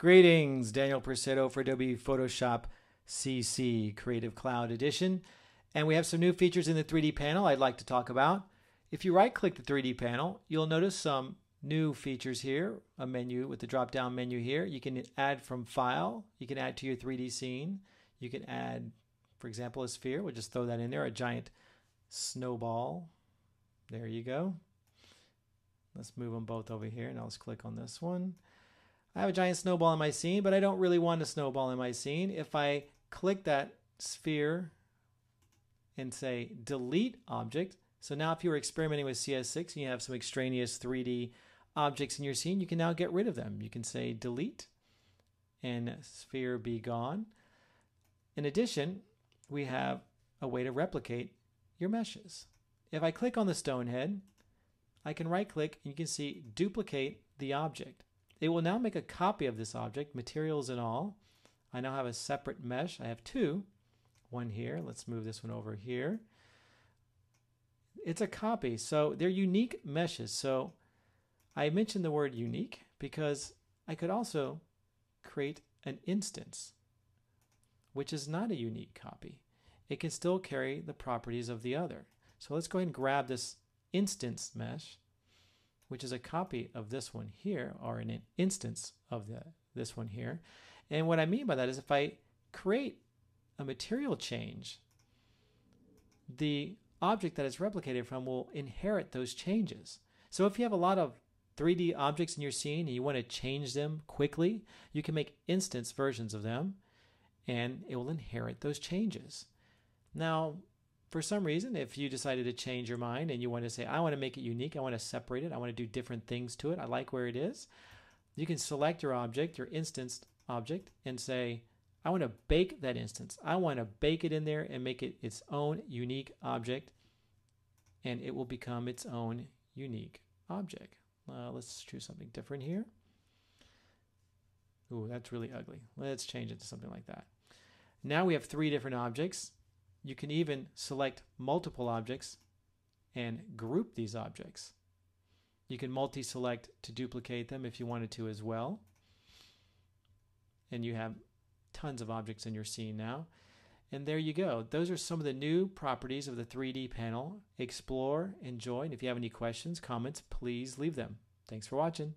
Greetings, Daniel Persetto for Adobe Photoshop CC Creative Cloud Edition. And we have some new features in the 3D panel I'd like to talk about. If you right-click the 3D panel, you'll notice some new features here, a menu with the drop-down menu here. You can add from File, you can add to your 3D scene. You can add, for example, a sphere. We'll just throw that in there, a giant snowball. There you go. Let's move them both over here, and I'll just click on this one. I have a giant snowball in my scene, but I don't really want a snowball in my scene. If I click that sphere and say delete object, so now if you were experimenting with CS6 and you have some extraneous 3D objects in your scene, you can now get rid of them. You can say delete and sphere be gone. In addition, we have a way to replicate your meshes. If I click on the stone head, I can right click and you can see duplicate the object. It will now make a copy of this object, materials and all. I now have a separate mesh. I have two. One here. Let's move this one over here. It's a copy, so they're unique meshes. So I mentioned the word unique because I could also create an instance, which is not a unique copy. It can still carry the properties of the other. So let's go ahead and grab this instance mesh, which is a copy of this one here, or an instance of this one here. And what I mean by that is if I create a material change, the object that it's replicated from will inherit those changes. So if you have a lot of 3D objects in your scene and you want to change them quickly, you can make instance versions of them and it will inherit those changes. Now, for some reason, if you decided to change your mind and you want to say, I want to make it unique, I want to separate it, I want to do different things to it, I like where it is, you can select your object, your instanced object, and say, I want to bake that instance. I want to bake it in there and make it its own unique object, and it will become its own unique object. Let's choose something different here. Ooh, that's really ugly. Let's change it to something like that. Now we have three different objects. You can even select multiple objects and group these objects. You can multi-select to duplicate them if you wanted to as well. And you have tons of objects in your scene now. And there you go. Those are some of the new properties of the 3D panel. Explore, enjoy, and if you have any questions, comments, please leave them. Thanks for watching.